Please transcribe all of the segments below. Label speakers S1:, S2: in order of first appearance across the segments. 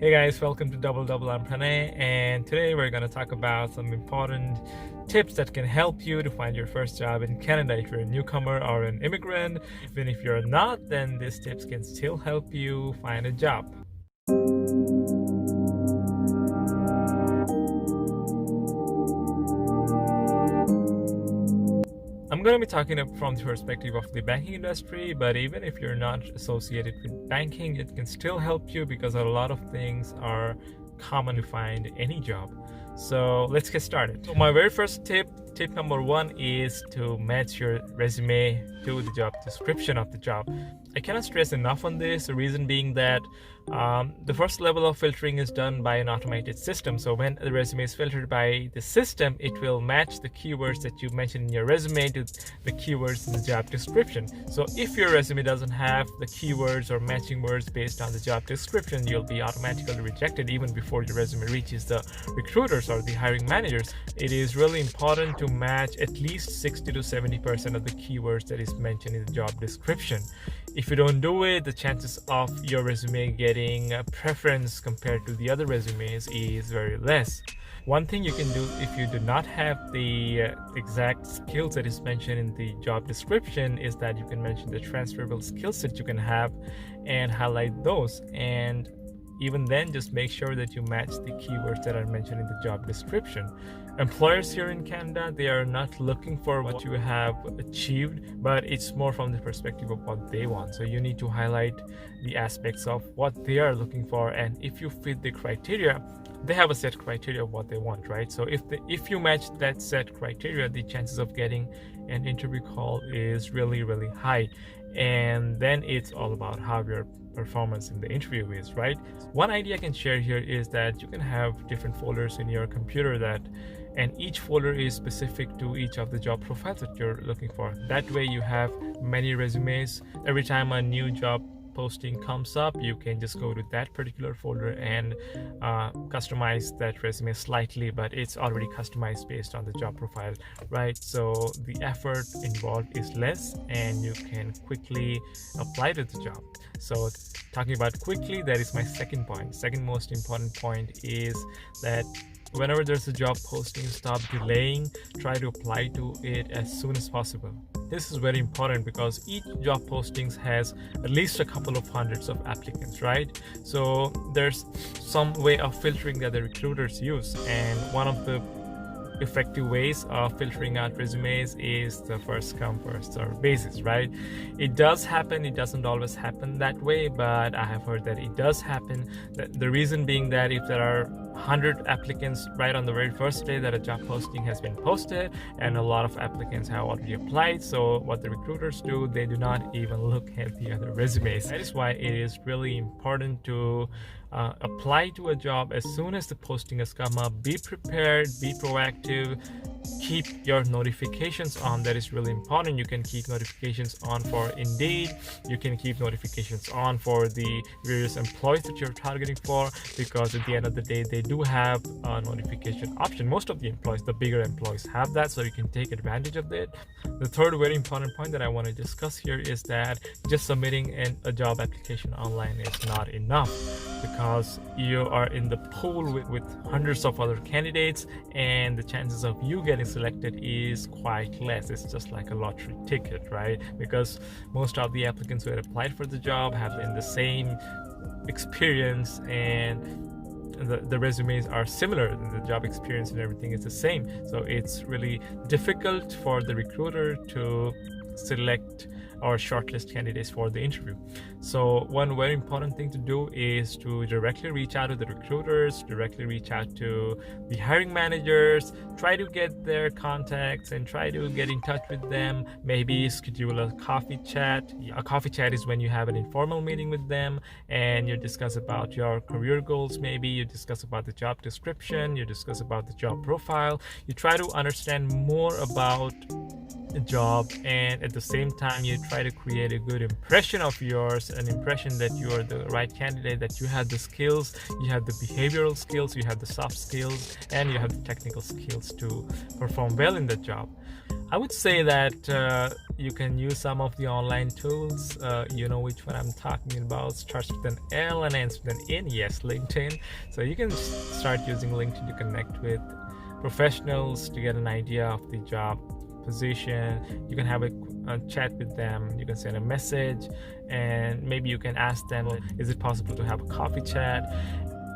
S1: Hey guys, welcome to Double Double. I'm Pranay, and today we're going to talk about some important tips that can help you to find your first job in Canada. If you're a newcomer or an immigrant, even if you're not, then these tips can still help you find a job. I'm going to be talking from the perspective of the banking industry, but even if you're not associated with banking, it can still help you because a lot of things are common to find any job. So let's get started. So my very first tip number one is to match your resume to the job description of the job. I cannot stress enough on this, the reason being that the first level of filtering is done by an automated system. So when the resume is filtered by the system, it will match the keywords that you mentioned in your resume to the keywords in the job description. So if your resume doesn't have the keywords or matching words based on the job description, you'll be automatically rejected even before your resume reaches the recruiters or the hiring managers. It is really important to match at least 60 to 70% of the keywords that is mentioned in the job description. If you don't do it, the chances of your resume getting a preference compared to the other resumes is very less. One thing you can do if you do not have the exact skills that is mentioned in the job description is that you can mention the transferable skills that you can have and highlight those. And even then, just make sure that you match the keywords that are mentioned in the job description. Employers here in Canada, they are not looking for what you have achieved, but it's more from the perspective of what they want. So you need to highlight the aspects of what they are looking for, and if you fit the criteria, they have a set criteria of what they want, right? So if you match that set criteria, the chances of getting an interview call is really high. And then it's all about how your performance in the interview is, right? One idea I can share here is that you can have different folders in your computer and each folder is specific to each of the job profiles that you're looking for. That way you have many resumes. Every time a new job posting comes up, you can just go to that particular folder and customize that resume slightly, but it's already customized based on the job profile, right? So the effort involved is less and you can quickly apply to the job. So talking about quickly, that is my second point. Second most important point is that whenever there's a job posting, stop delaying, try to apply to it as soon as possible. This is very important because each job postings has at least a couple of hundreds of applicants, right? So there's some way of filtering that the recruiters use, and one of the effective ways of filtering out resumes is the first come first serve basis, right? It does happen, it doesn't always happen that way, but I have heard that it does happen. The reason being that if there are 100 applicants right on the very first day that a job posting has been posted and a lot of applicants have already applied, so what the recruiters do, they do not even look at the other resumes. That is why it is really important to apply to a job as soon as the posting has come up. Be prepared, be proactive, keep your notifications on. That is really important. You can keep notifications on for Indeed, you can keep notifications on for the various employees that you're targeting for, because at the end of the day they do have a notification option. Most of the employees, the bigger employees, have that, so you can take advantage of it. The third very important point that I want to discuss here is that just submitting a job application online is not enough, because you are in the pool with hundreds of other candidates and the chances of you getting selected is quite less. It's just like a lottery ticket, right? Because most of the applicants who had applied for the job have been the same experience and the resumes are similar, the job experience and everything is the same. So it's really difficult for the recruiter to select or shortlist candidates for the interview. So one very important thing to do is to directly reach out to the recruiters, directly reach out to the hiring managers, try to get their contacts and try to get in touch with them. Maybe schedule a coffee chat. A coffee chat is when you have an informal meeting with them and you discuss about your career goals. Maybe you discuss about the job description, you discuss about the job profile. You try to understand more about a job, and at the same time you try to create a good impression of yours, an impression that you are the right candidate, that you have the skills, you have the behavioral skills, you have the soft skills, and you have the technical skills to perform well in the job. I would say that you can use some of the online tools. You know which one I'm talking about. Starts with an L and ends with an N. Yes, LinkedIn. So you can start using LinkedIn to connect with professionals to get an idea of the job position. You can have a chat with them. You can send a message, and maybe you can ask them, is it possible to have a coffee chat?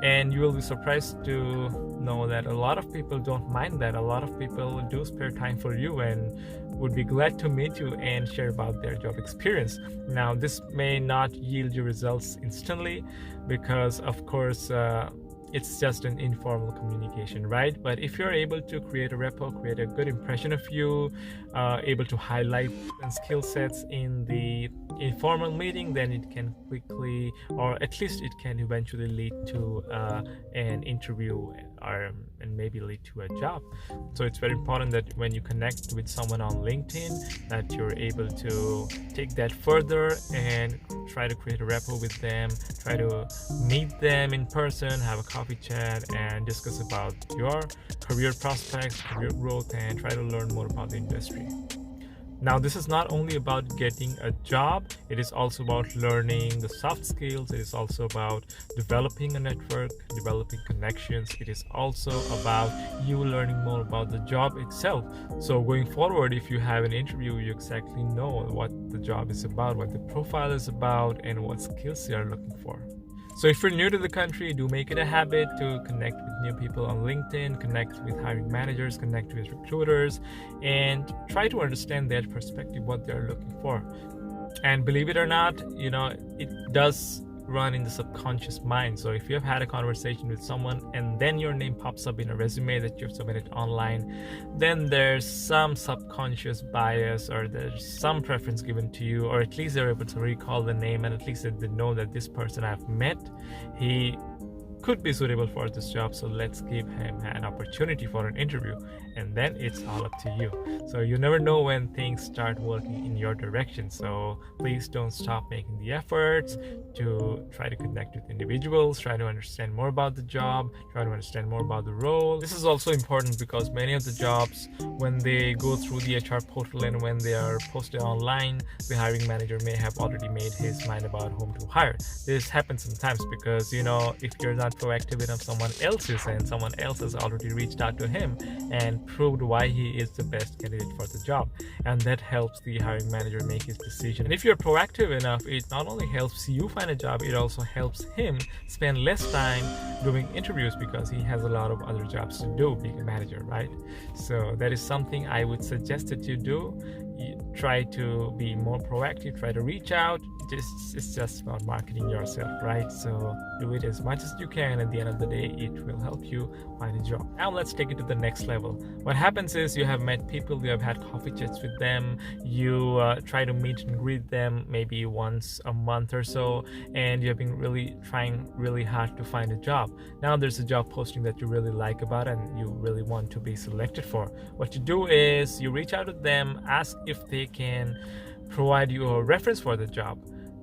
S1: And you will be surprised to know that a lot of people don't mind that. A lot of people do spare time for you and would be glad to meet you and share about their job experience. Now, this may not yield you results instantly because, of course, it's just an informal communication, right? But if you're able to create a rapport, create a good impression of you, able to highlight skill sets in the informal meeting, then it can quickly, or at least it can eventually lead to an interview and maybe lead to a job. So it's very important that when you connect with someone on LinkedIn, that you're able to take that further and try to create a rapport with them, try to meet them in person, have a coffee chat, and discuss about your career prospects, career growth, and try to learn more about the industry. Now, this is not only about getting a job, it is also about learning the soft skills. It is also about developing a network, developing connections. It is also about you learning more about the job itself. So going forward, if you have an interview, you exactly know what the job is about, what the profile is about, and what skills you are looking for. So if you're new to the country, do make it a habit to connect with new people on LinkedIn, connect with hiring managers, connect with recruiters, and try to understand their perspective, what they're looking for. And believe it or not, it does run in the subconscious mind. So if you have had a conversation with someone and then your name pops up in a resume that you've submitted online, then there's some subconscious bias, or there's some preference given to you, or at least they're able to recall the name, and at least they know that this person I've met, he could be suitable for this job, so let's give him an opportunity for an interview. And then it's all up to you. So you never know when things start working in your direction. So please don't stop making the efforts to try to connect with individuals, try to understand more about the job, try to understand more about the role. This is also important because many of the jobs, when they go through the HR portal and when they are posted online, the hiring manager may have already made his mind about whom to hire. This happens sometimes because, if you're not proactive enough, someone else is, and someone else has already reached out to him and proved why he is the best candidate for the job, and that helps the hiring manager make his decision. And if you're proactive enough, it not only helps you find a job, it also helps him spend less time doing interviews because he has a lot of other jobs to do being a manager, right? So that is something I would suggest that you do. You try to be more proactive, try to reach out. It's just about marketing yourself, right? So do it as much as you can. At the end of the day, it will help you find a job. Now let's take it to the next level. What happens is you have met people, you have had coffee chats with them, you try to meet and greet them maybe once a month or so, and you have been really trying really hard to find a job. Now there's a job posting that you really like about and you really want to be selected for. What you do is you reach out to them, ask if they can provide you a reference for the job.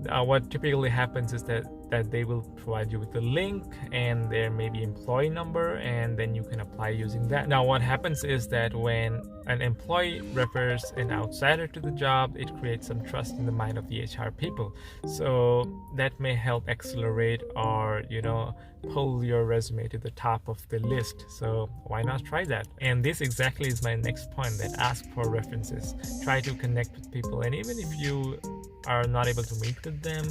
S1: What typically happens is that they will provide you with the link and their maybe employee number, and then you can apply using that. Now what happens is that when an employee refers an outsider to the job, it creates some trust in the mind of the HR people. So that may help accelerate or pull your resume to the top of the list. So why not try that? And this exactly is my next point, that ask for references. Try to connect with people, and even if you are not able to meet with them,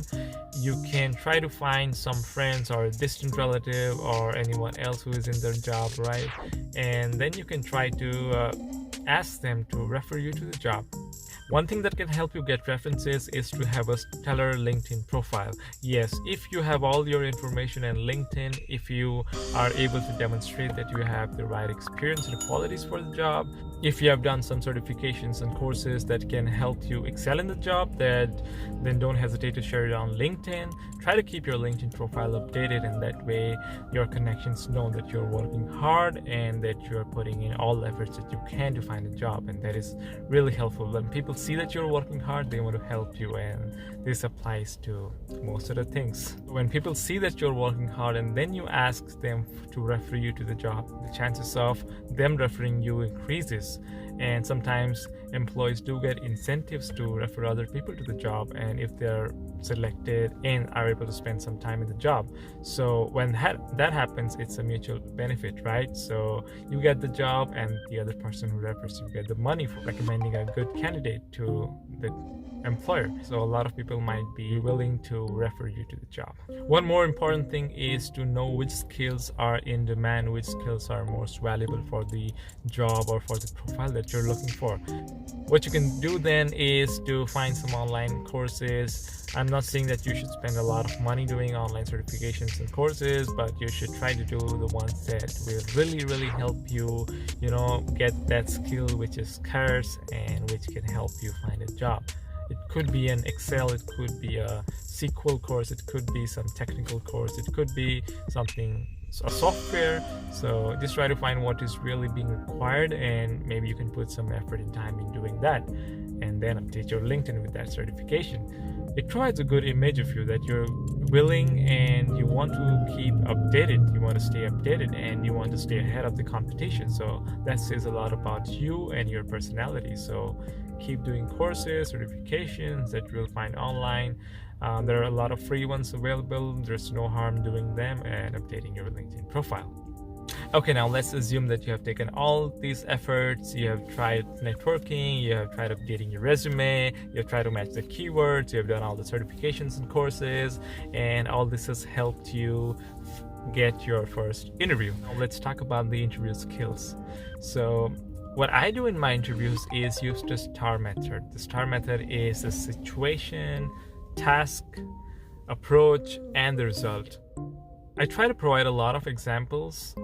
S1: you can try to find some friends or a distant relative or anyone else who is in their job, right? And then you can try to ask them to refer you to the job. One thing that can help you get references is to have a stellar LinkedIn profile. Yes, if you have all your information in LinkedIn, if you are able to demonstrate that you have the right experience and qualities for the job, if you have done some certifications and courses that can help you excel in the job, then don't hesitate to share it on LinkedIn. try to keep your LinkedIn profile updated, and that way your connections know that you're working hard and that you're putting in all efforts that you can to find a job. And that is really helpful. When people see that you're working hard, they want to help you, and this applies to most of the things. When people see that you're working hard and then you ask them to refer you to the job, the chances of them referring you increases. And sometimes employees do get incentives to refer other people to the job, and if they're selected and are able to spend some time in the job. So when that happens, it's a mutual benefit, right? So you get the job, and the other person who refers you get the money for recommending a good candidate to the employer. So a lot of people might be willing to refer you to the job. One more important thing is to know which skills are in demand, which skills are most valuable for the job or for the profile that you're looking for. What you can do then is to find some online courses. I'm not saying that you should spend a lot of money doing online certifications and courses, but you should try to do the ones that will really help you, get that skill which is scarce and which can help you find a job. It could be an Excel, it could be a SQL course, it could be some technical course, it could be a software. So just try to find what is really being required, and maybe you can put some effort and time in doing that, and then update your LinkedIn with that certification. It provides a good image of you that you're willing and you want to keep updated, you want to stay updated, and you want to stay ahead of the competition. So that says a lot about you and your personality. So keep doing courses, certifications that you'll find online. There are a lot of free ones available. There's no harm doing them and updating your LinkedIn profile. Okay, now let's assume that you have taken all these efforts. You have tried networking, you have tried updating your resume, you have tried to match the keywords, you have done all the certifications and courses, and all this has helped you get your first interview. Now let's talk about the interview skills. So what I do in my interviews is use the STAR method. The STAR method is a situation, task, approach, and the result. I try to provide a lot of examples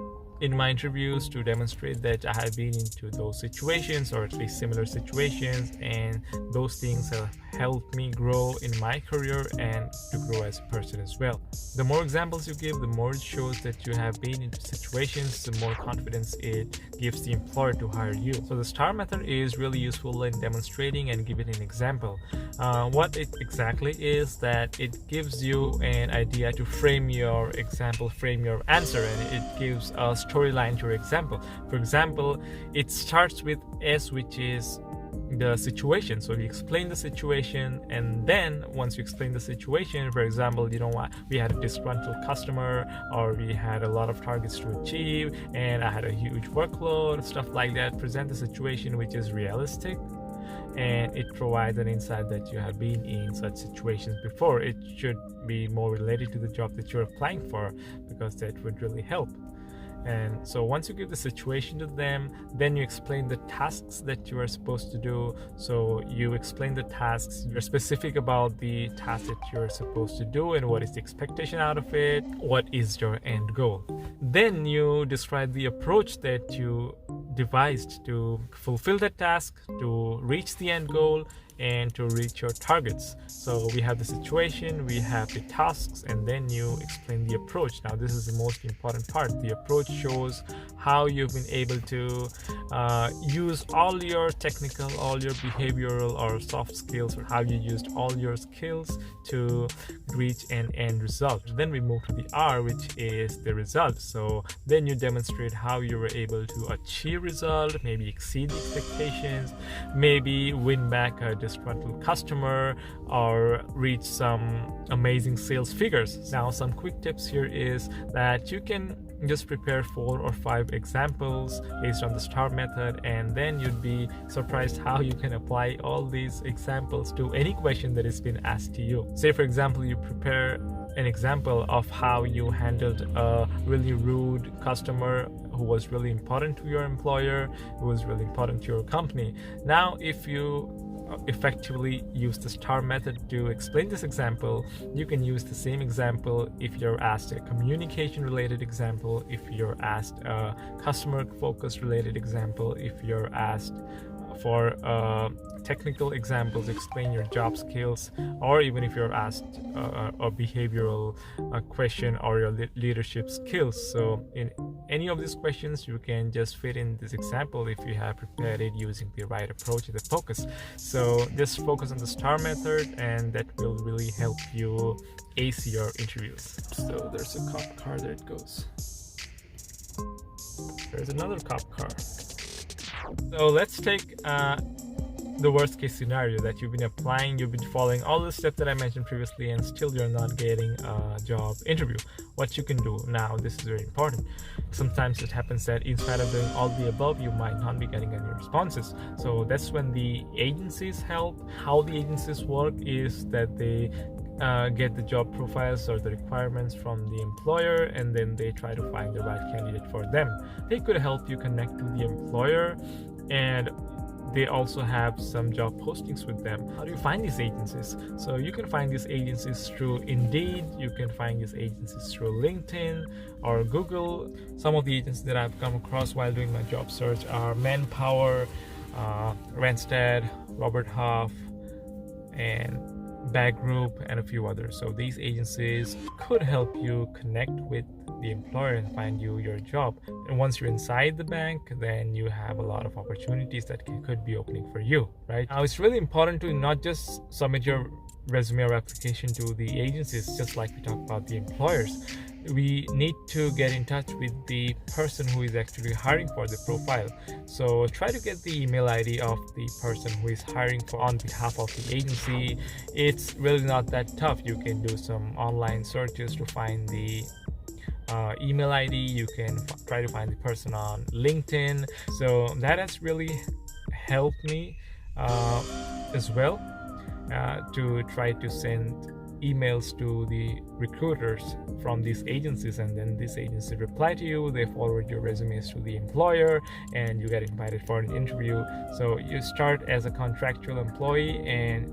S1: in my interviews to demonstrate that I have been into those situations, or at least similar situations, and those things have helped me grow in my career and to grow as a person as well. The more examples you give, the more it shows that you have been into situations, the more confidence it gives the employer to hire you. So the STAR method is really useful in demonstrating and giving an example. What it exactly is that it gives you an idea to frame your example, frame your answer, and it gives a storyline to your example. For example, it starts with S, which is the situation. So we explain the situation, and then once you explain the situation, for example, we had a disgruntled customer, or we had a lot of targets to achieve, and I had a huge workload, stuff like that. Present the situation which is realistic, and it provides an insight that you have been in such situations before. It should be more related to the job that you're applying for, because that would really help. And so once you give the situation to them, then you explain the tasks that you are supposed to do. So you explain the tasks, you're specific about the task that you're supposed to do and what is the expectation out of it, what is your end goal. Then you describe the approach that you devised to fulfill that task, to reach the end goal, and to reach your targets. So we have the situation, we have the tasks, and then you explain the approach. Now this is the most important part. The approach shows how you've been able to use all your technical, all your behavioral or soft skills, or how you used all your skills to reach an end result. Then we move to the R, which is the result. So then you demonstrate how you were able to achieve result, maybe exceed the expectations, maybe win back a disgruntled customer, or reach some amazing sales figures. Now some quick tips here is that you can just prepare 4 or 5 examples based on the STAR method, and then you'd be surprised how you can apply all these examples to any question that has been asked to you. Say for example, you prepare an example of how you handled a really rude customer who was really important to your employer, who was really important to your company. Now if you effectively use the STAR method to explain this example, you can use the same example if you're asked a communication related example, if you're asked a customer focused related example, if you're asked for technical examples, explain your job skills, or even if you're asked a behavioral question or your leadership skills. So in any of these questions, you can just fit in this example if you have prepared it using the right approach and the focus. So just focus on the STAR method, and that will really help you ace your interviews. So there's a cop car, there it goes. There's another cop car. So let's take the worst case scenario that you've been applying, you've been following all the steps that I mentioned previously, and still you're not getting a job interview. What you can do now, this is very important. Sometimes it happens that instead of doing all the above, you might not be getting any responses. So that's when the agencies help. How the agencies work is that they get the job profiles or the requirements from the employer, and then they try to find the right candidate for them. They could help you connect to the employer, and they also have some job postings with them. How do you find these agencies? So you can find these agencies through Indeed, you can find these agencies through LinkedIn or Google. Some of the agencies that I've come across while doing my job search are Manpower, Randstad, Robert Half, and Bag Group, and a few others. So these agencies could help you connect with the employer and find you your job. And once you're inside the bank, then you have a lot of opportunities that could be opening for you, right? Now it's really important to not just submit your resume or application to the agencies, just like we talked about the employers. We need to get in touch with the person who is actually hiring for the profile. So try to get the email ID of the person who is hiring for on behalf of the agency. It's really not that tough. You can do some online searches to find the email ID. You can try to find the person on LinkedIn. So that has really helped me as well to try to send emails to the recruiters from these agencies, and then this agency reply to you, they forward your resumes to the employer, and you get invited for an interview. So you start as a contractual employee, and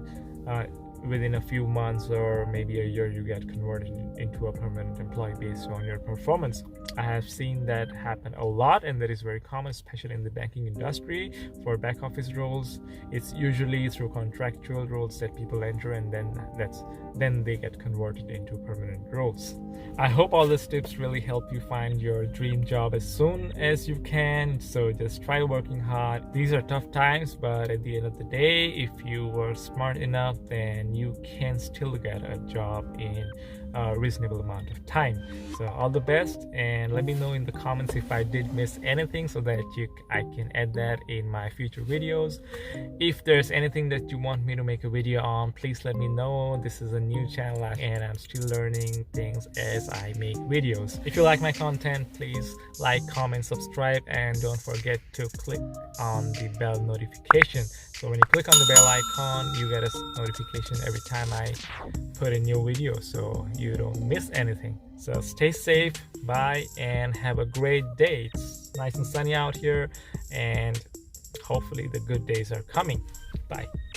S1: within a few months or maybe a year, you get converted into a permanent employee based on your performance. I have seen that happen a lot, and that is very common, especially in the banking industry. For back office roles, it's usually through contractual roles that people enter, and then they get converted into permanent roles. I hope all these tips really help you find your dream job as soon as you can. So just try working hard. These are tough times, but at the end of the day, if you were smart enough, then you can still get a job in a reasonable amount of time. So all the best, and let me know in the comments if I did miss anything, so that I can add that in my future videos. If there's anything that you want me to make a video on, please let me know. This is a new channel, and I'm still learning things as I make videos. If you like my content, please like, comment, subscribe, and don't forget to click on the bell notification. So when you click on the bell icon, you get a notification every time I put a new video, so you don't miss anything. So stay safe, bye, and have a great day. It's nice and sunny out here, and hopefully the good days are coming. Bye.